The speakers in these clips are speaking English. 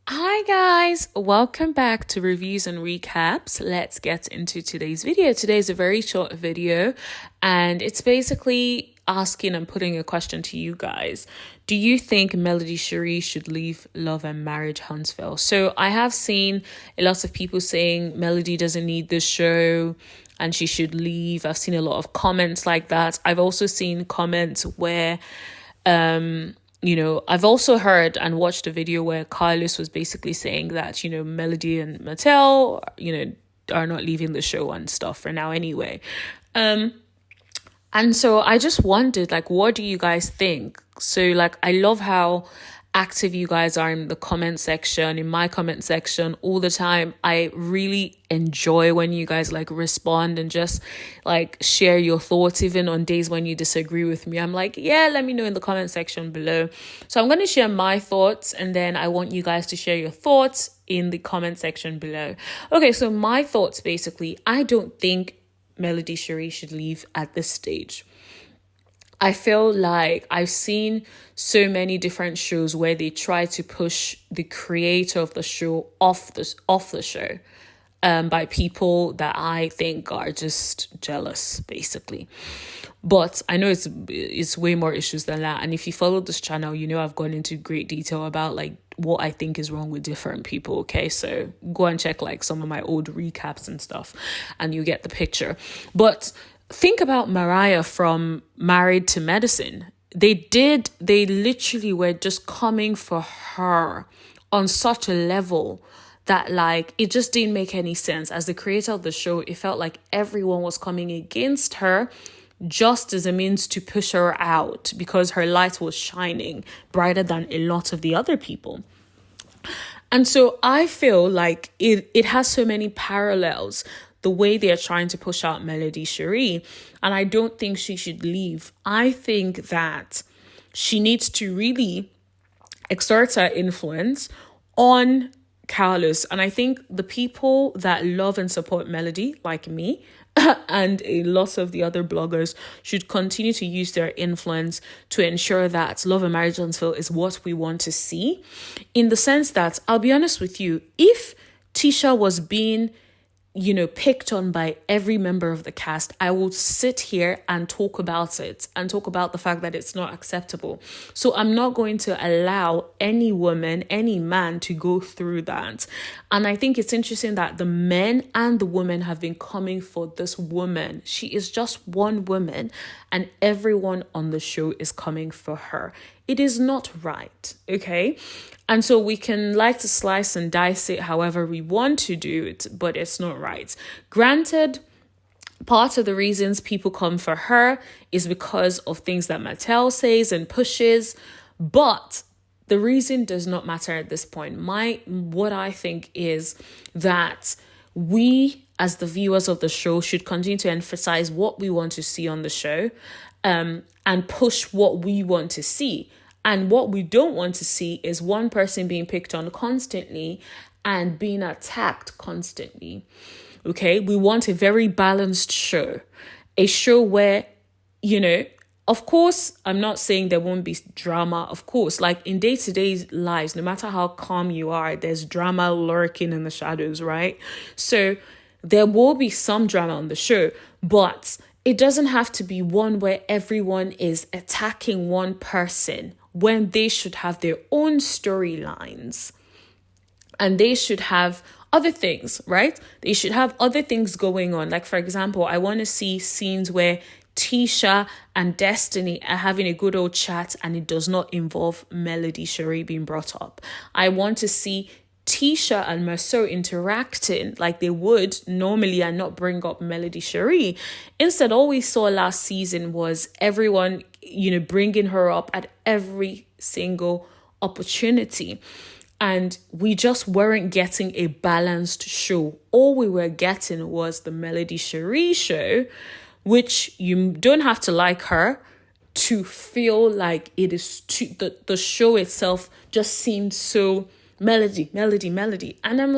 Hi guys, welcome back to reviews and recaps. Let's get into today's video. Today's a very short video and it's basically asking and putting a question to you guys. Do you think Melody Shari should leave Love and Marriage Huntsville? So I have seen a lot of people saying Melody doesn't need this show and she should leave. I've seen a lot of comments like that. I've also seen comments where I've also heard and watched a video where Carlos was basically saying that, Melody and Mattel, are not leaving the show and stuff for now anyway. And so I just wondered, what do you guys think? So, I love how active you guys are in the comment section, in my comment section all the time. I really enjoy when you guys respond and just share your thoughts, even on days when you disagree with me. I'm let me know in the comment section below. So I'm going to share my thoughts and then I want you guys to share your thoughts in the comment section below. Okay, so my thoughts basically, I don't think Melody Shari should leave at this stage. I feel like I've seen so many different shows where they try to push the creator of the show off the show by people that I think are just jealous, basically. But I know it's way more issues than that. And if you follow this channel, I've gone into great detail about what I think is wrong with different people. Okay, so go and check some of my old recaps and stuff, and you get the picture. But think about Mariah from Married to Medicine. They literally were just coming for her on such a level that it just didn't make any sense. As the creator of the show, it felt like everyone was coming against her just as a means to push her out because her light was shining brighter than a lot of the other people. And so I feel like it has so many parallels, the way they're trying to push out Melody Shari. And I don't think she should leave. I think that she needs to really exert her influence on Carlos. And I think the people that love and support Melody, like me, and a lot of the other bloggers, should continue to use their influence to ensure that Love and Marriage Huntsville is what we want to see. In the sense that, I'll be honest with you, if Tisha was being picked on by every member of the cast, I will sit here and talk about it and talk about the fact that it's not acceptable. So I'm not going to allow any woman, any man to go through that. And I think it's interesting that the men and the women have been coming for this woman. She is just one woman and everyone on the show is coming for her. It is not right, okay? And so we can to slice and dice it however we want to do it, but it's not right. Granted, part of the reasons people come for her is because of things that Mattel says and pushes, but the reason does not matter at this point. What I think is that we, as the viewers of the show, should continue to emphasize what we want to see on the show, and push what we want to see. And what we don't want to see is one person being picked on constantly and being attacked constantly. Okay, we want a very balanced show. A show where, of course, I'm not saying there won't be drama. Of course, in day-to-day lives, no matter how calm you are, there's drama lurking in the shadows, right? So there will be some drama on the show, but it doesn't have to be one where everyone is attacking one person when they should have their own storylines and they should have other things, right? They should have other things going on. For example, I want to see scenes where Tisha and Destiny are having a good old chat and it does not involve Melody Shari being brought up. I want to see Tisha and Merceau interacting like they would normally and not bring up Melody Shari. Instead, all we saw last season was everyone, bringing her up at every single opportunity. And we just weren't getting a balanced show. All we were getting was the Melody Shari show, which you don't have to like her to feel like it is the show itself just seemed so Melody. And I'm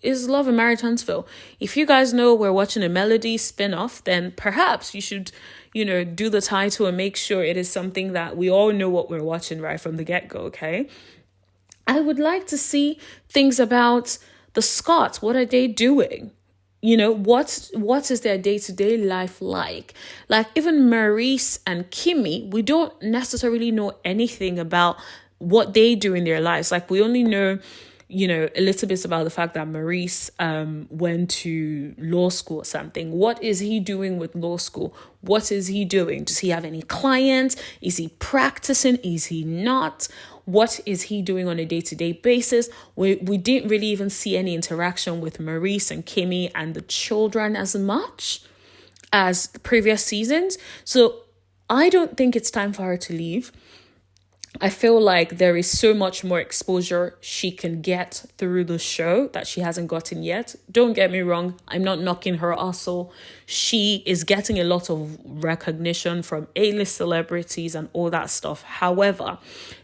is Love and Marriage Huntsville. If you guys know we're watching a Melody spin-off, then perhaps you should, do the title and make sure it is something that we all know what we're watching right from the get-go, okay? I would like to see things about the Scots. What are they doing? You know, what is their day-to-day life like? Like even Maurice and Kimmy, we don't necessarily know anything about what they do in their lives. Like we only know, you know, a little bit about the fact that Maurice went to law school or something. What is he doing with law school? What is he doing? Does he have any clients? Is he practicing? Is he not? What is he doing on a day-to-day basis? We didn't really even see any interaction with Maurice and Kimmy and the children as much as the previous seasons. So I don't think it's time for her to leave. I feel like there is so much more exposure she can get through the show that she hasn't gotten yet. Don't get me wrong, I'm not knocking her hustle. She is getting a lot of recognition from A-list celebrities and all that stuff. However,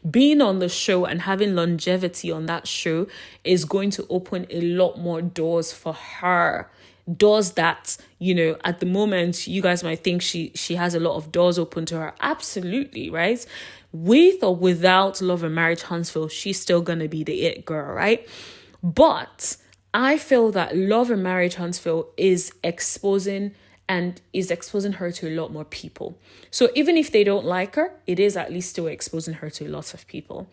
being on the show and having longevity on that show is going to open a lot more doors for her. Doors that, you know, at the moment, you guys might think she has a lot of doors open to her. Absolutely, right? With or without Love and Marriage Huntsville, she's still going to be the it girl, right? But I feel that Love and Marriage Huntsville is exposing her to a lot more people. So even if they don't like her, it is at least still exposing her to a lot of people.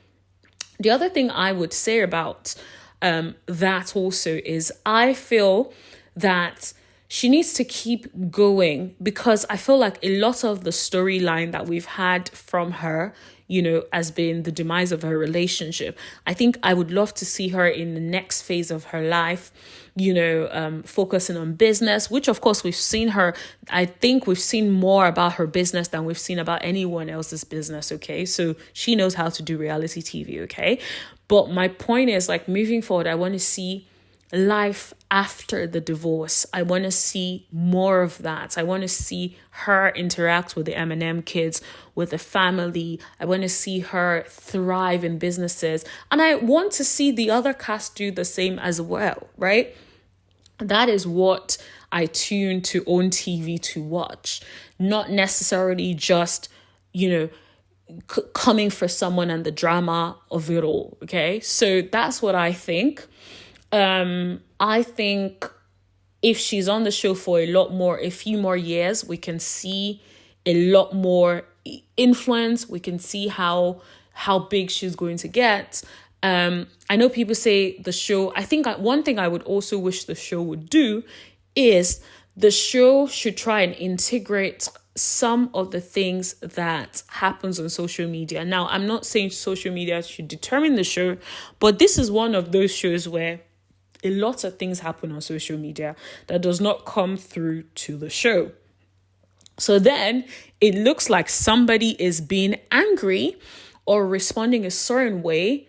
The other thing I would say about that also is I feel that she needs to keep going, because I feel like a lot of the storyline that we've had from her, you know, has been the demise of her relationship. I think I would love to see her in the next phase of her life, you know, focusing on business, which of course we've seen her. I think we've seen more about her business than we've seen about anyone else's business. Okay. So she knows how to do reality TV. Okay. But my point is, like, moving forward, I want to see life after the divorce. I want to see more of that. I want to see her interact with the M&M kids, with the family. I want to see her thrive in businesses. And I want to see the other cast do the same as well, right? That is what I tune to OWN TV to watch. Not necessarily just, you know, coming for someone and the drama of it all, okay? So that's what I think. I think if she's on the show for a few more years, we can see a lot more influence. We can see how big she's going to get. I know people say the show, I think one thing I would also wish the show would do is the show should try and integrate some of the things that happens on social media. Now, I'm not saying social media should determine the show, but this is one of those shows where a lot of things happen on social media that does not come through to the show. So then it looks like somebody is being angry or responding a certain way.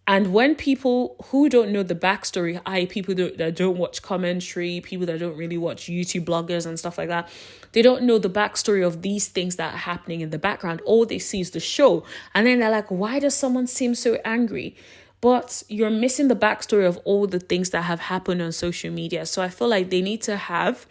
And when people who don't know the backstory, people that don't watch commentary, people that don't really watch YouTube bloggers and stuff like that, they don't know the backstory of these things that are happening in the background. All they see is the show. And then they're like, why does someone seem so angry? But you're missing the backstory of all the things that have happened on social media. So I feel like they need to have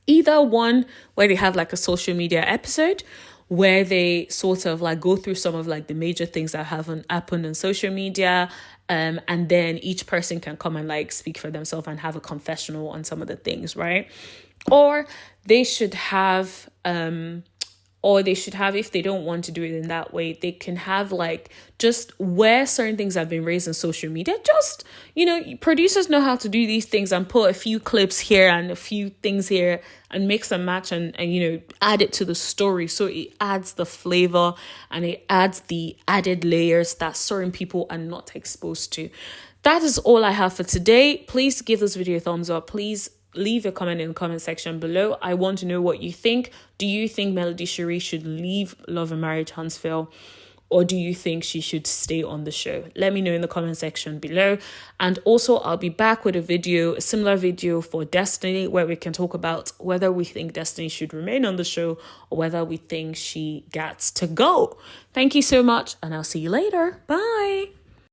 either one where they have like a social media episode where they sort of like go through some of like the major things that haven't happened on social media. And then each person can come and like speak for themselves and have a confessional on some of the things, right? Or they should have, if they don't want to do it in that way, they can have like just where certain things have been raised on social media. Just, you know, producers know how to do these things and put a few clips here and a few things here and mix and match and you know, add it to the story. So it adds the flavor and it adds the added layers that certain people are not exposed to. That is all I have for today. Please give this video a thumbs up. Please leave a comment in the comment section below. I want to know what you think. Do you think Melody Shari should leave Love and Marriage Huntsville, or do you think she should stay on the show? Let me know in the comment section below. And also, I'll be back with a similar video for Destiny, where we can talk about whether we think Destiny should remain on the show or whether we think she gets to go. Thank you so much, and I'll see you later. Bye.